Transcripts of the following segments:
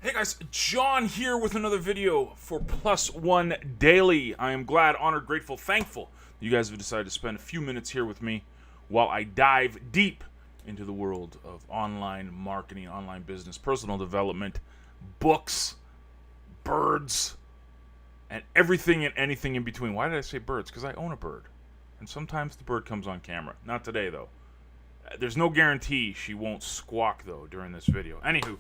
Hey guys, John here with another video for Plus One Daily. I am glad, honored, grateful, thankful you guys have decided to spend a few minutes here with me while I dive deep into the world of online marketing, online business, personal development, books, birds, and everything and anything in between. Why did I say birds? Because I own a bird. And sometimes the bird comes on camera. Not today, though. There's no guarantee she won't squawk, though, during this video. Anywho,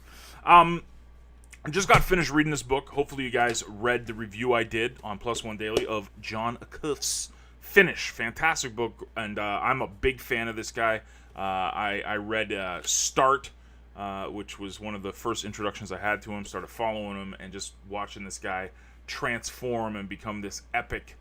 I just got finished reading this book. Hopefully you guys read the review I did on Plus One Daily of John Hulse. Finish. Fantastic book, and I'm a big fan of this guy. I read Start, which was one of the first introductions I had to him. Started following him and just watching this guy transform and become this epic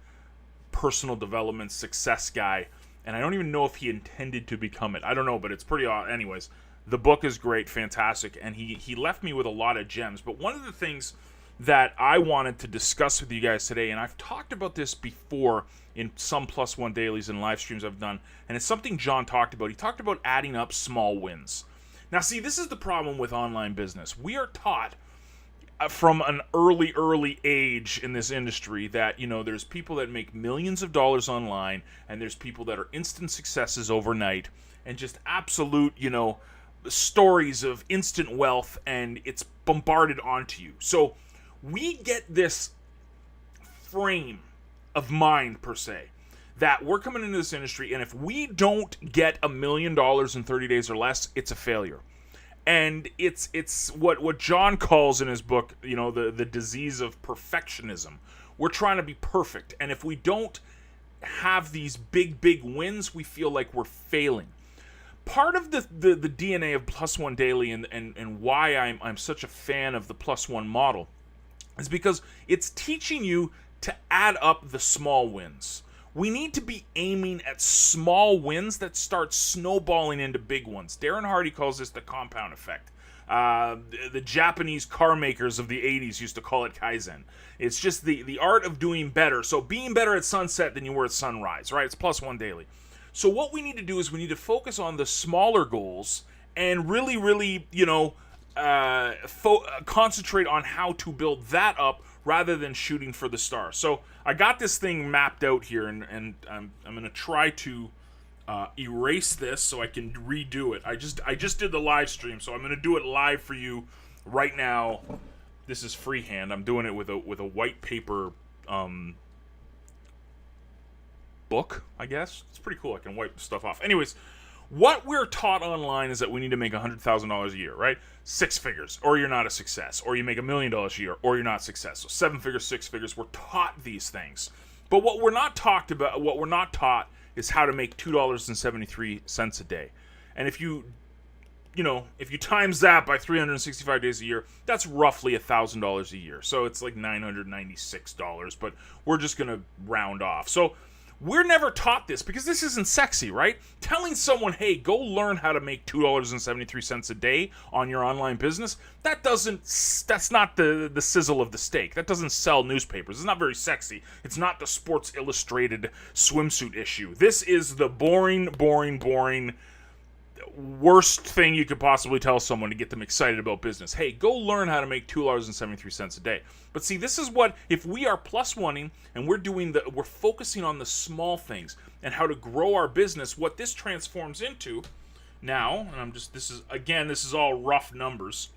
personal development success guy. And I don't even know if he intended to become it. I don't know, but it's pretty odd. Anyways, the book is great, fantastic, and he left me with a lot of gems. But one of the things that I wanted to discuss with you guys today, and I've talked about this before in some Plus One Dailies and live streams I've done, and it's something John talked about. He talked about adding up small wins. Now, see, this is the problem with online business. We are taught from an early age in this industry that, there's people that make millions of dollars online, and there's people that are instant successes overnight, and just absolute, stories of instant wealth, and it's bombarded onto you. So we get this frame of mind, per se, that we're coming into this industry, and if we don't get $1 million in 30 days or less, it's a failure. And it's what John calls in his book, the disease of perfectionism. We're trying to be perfect, and if we don't have these big wins, we feel like we're failing. Part of the DNA of Plus One Daily and why I'm such a fan of the Plus One model is because it's teaching you to add up the small wins. We need to be aiming at small wins that start snowballing into big ones. Darren Hardy calls this the compound effect. The Japanese car makers of the 80s used to call it Kaizen. It's just the art of doing better. So being better at sunset than you were at sunrise, right? It's Plus One Daily. So what we need to do is we need to focus on the smaller goals and really, concentrate on how to build that up rather than shooting for the stars. So I got this thing mapped out here, and I'm going to try to erase this so I can redo it. I just did the live stream, so I'm going to do it live for you right now. This is freehand. I'm doing it with a white paper book, I guess. It's pretty cool. I can wipe stuff off. Anyways, what we're taught online is that we need to make $100,000 a year, right? 6 figures, or you're not a success, or you make $1 million a year, or you're not successful. 7 figures, 6 figures. We're taught these things, but what we're not taught is how to make $2.73 a day. And if you times that by 365 days a year, that's roughly $1,000 a year. So it's like $996, but we're just gonna round off. So we're never taught this because this isn't sexy, right? Telling someone, hey, go learn how to make $2.73 a day on your online business, that's not the sizzle of the steak. That doesn't sell newspapers. It's not very sexy. It's not the Sports Illustrated swimsuit issue. This is the boring, worst thing you could possibly tell someone to get them excited about business. Hey, go learn how to make $2.73 a day. But see, this is what, if we are plus oneing and we're focusing on the small things and how to grow our business, what this transforms into now, and this is all rough numbers.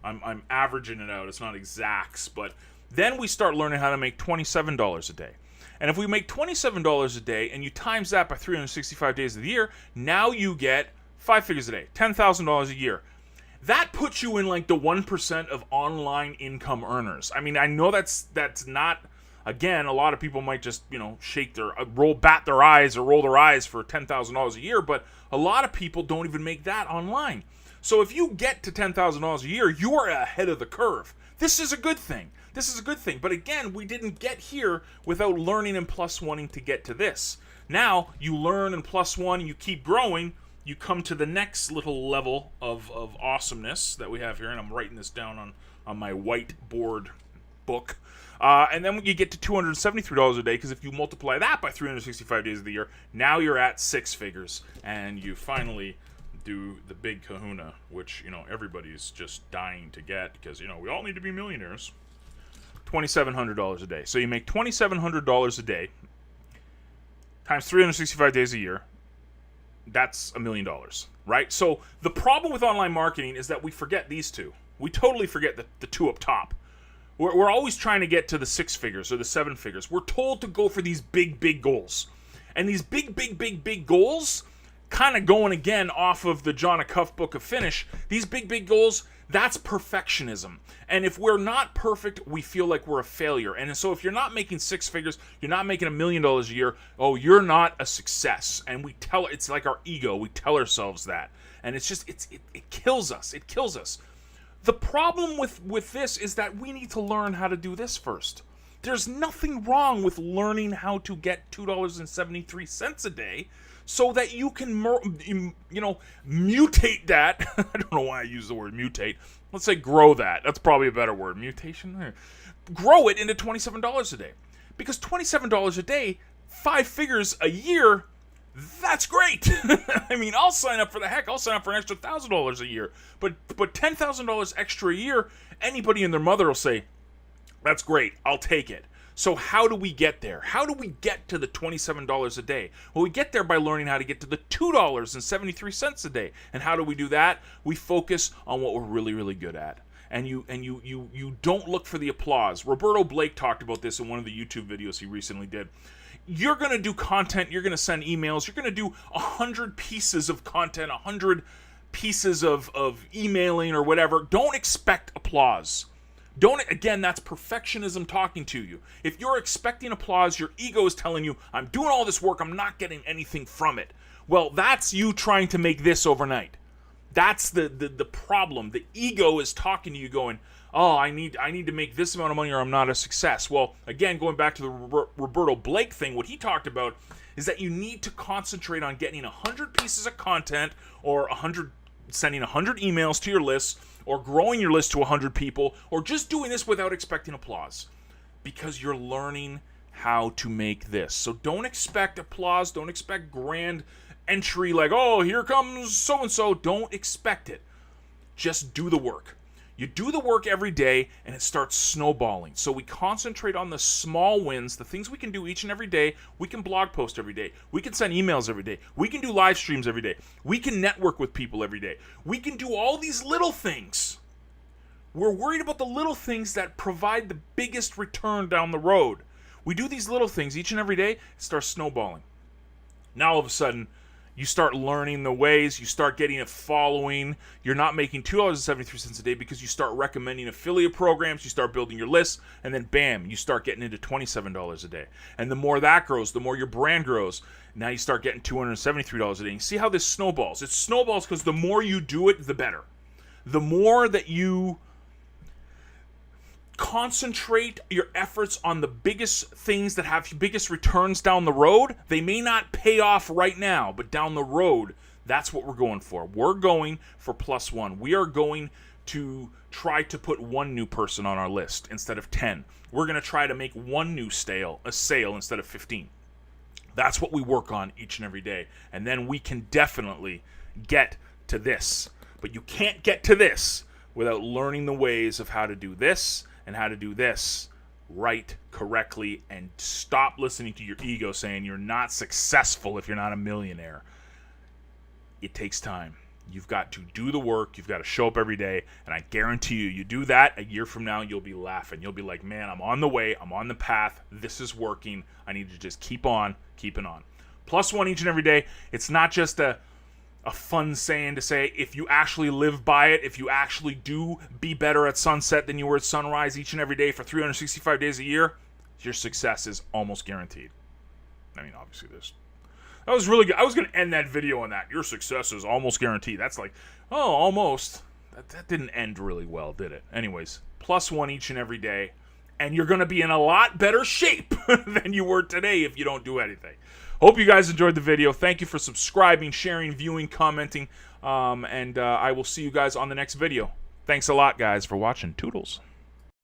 I'm averaging it out. It's not exacts, but then we start learning how to make $27 a day. And if we make $27 a day and you times that by 365 days of the year, now you get 5 figures a day, $10,000 a year. That puts you in like the 1% of online income earners. I mean, I know that's not, again, a lot of people might just, bat their eyes or roll their eyes for $10,000 a year, but a lot of people don't even make that online. So if you get to $10,000 a year, you are ahead of the curve. This is a good thing. But again, we didn't get here without learning and plus wanting to get to this. Now, you learn and plus one, you keep growing, you come to the next little level of awesomeness that we have here, and I'm writing this down on my whiteboard book. And then you get to $273 a day, because if you multiply that by 365 days of the year, now you're at 6 figures, and you finally do the big kahuna, which, everybody's just dying to get because, we all need to be millionaires. $2,700 a day. So you make $2,700 a day times 365 days a year. That's $1 million, right? So the problem with online marketing is that we forget these two. We totally forget the two up top. We're always trying to get to the 6 figures or the 7 figures. We're told to go for these big goals. And these big goals, kind of going again off of the John Acuff book of Finish, these big goals, that's perfectionism. And if we're not perfect, we feel like we're a failure. And so if you're not making 6 figures, you're not making $1 million a year, oh, you're not a success. And it's like our ego. We tell ourselves that. And it's just, it kills us. It kills us. The problem with this is that we need to learn how to do this first. There's nothing wrong with learning how to get $2.73 a day so that you can, mutate that. I don't know why I use the word mutate. Let's say grow that. That's probably a better word. Mutation. Grow it into $27 a day. Because $27 a day, 5 figures a year, that's great. I mean, I'll sign up for the heck. I'll sign up for an extra $1,000 a year. But $10,000 extra a year, anybody and their mother will say, that's great. I'll take it. So how do we get there? How do we get to the $27 a day? Well, we get there by learning how to get to the $2.73 a day. And how do we do that? We focus on what we're really good at. And you don't look for the applause. Roberto Blake talked about this in one of the YouTube videos he recently did. You're going to do content. You're going to send emails. You're going to do 100 pieces of content, 100 pieces of emailing or whatever. Don't expect applause. Again, that's perfectionism talking to you. If you're expecting applause, your ego is telling you, I'm doing all this work, I'm not getting anything from it. Well, that's you trying to make this overnight. That's the problem. The ego is talking to you going, oh, I need to make this amount of money or I'm not a success. Well, again, going back to the Roberto Blake thing, what he talked about is that you need to concentrate on getting 100 pieces of content or sending 100 emails to your list, or growing your list to 100 people, or just doing this without expecting applause. Because you're learning how to make this. So don't expect applause. Don't expect grand entry like, oh, here comes so-and-so. Don't expect it. Just do the work. You do the work every day, and it starts snowballing. So we concentrate on the small wins, the things we can do each and every day. We can blog post every day. We can send emails every day. We can do live streams every day. We can network with people every day. We can do all these little things. We're worried about the little things that provide the biggest return down the road. We do these little things each and every day, it starts snowballing. Now all of a sudden, you start learning the ways, you start getting a following. You're not making $2.73 a day because you start recommending affiliate programs, you start building your lists, and then bam, you start getting into $27 a day. And the more that grows, the more your brand grows. Now you start getting $273 a day. You see how this snowballs? It snowballs because the more you do it, the better. The more that you concentrate your efforts on the biggest things that have biggest returns down the road. They may not pay off right now, but down the road, that's what we're going for. We're going for +1. We are going to try to put 1 new person on our list instead of 10. We're going to try to make 1 new sale instead of 15. That's what we work on each and every day. And then we can definitely get to this. But you can't get to this without learning the ways of how to do this and how to do this right, correctly, and stop listening to your ego saying you're not successful if you're not a millionaire. It takes time. You've got to do the work. You've got to show up every day, and I guarantee you do that, a year from now, you'll be laughing. You'll be like, man, I'm on the way. I'm on the path. This is working. I need to just keep on keeping on. +1 each and every day. It's not just a fun saying to say. If you actually live by it, if you actually do be better at sunset than you were at sunrise each and every day for 365 days a year, your success is almost guaranteed. I mean, obviously that was really good. I was going to end that video on that. Your success is almost guaranteed. That's like, oh, almost. That didn't end really well, did it? Anyways, +1 each and every day, and you're going to be in a lot better shape than you were today if you don't do anything. Hope you guys enjoyed the video. Thank you for subscribing, sharing, viewing, commenting, and I will see you guys on the next video. Thanks a lot, guys, for watching. Toodles.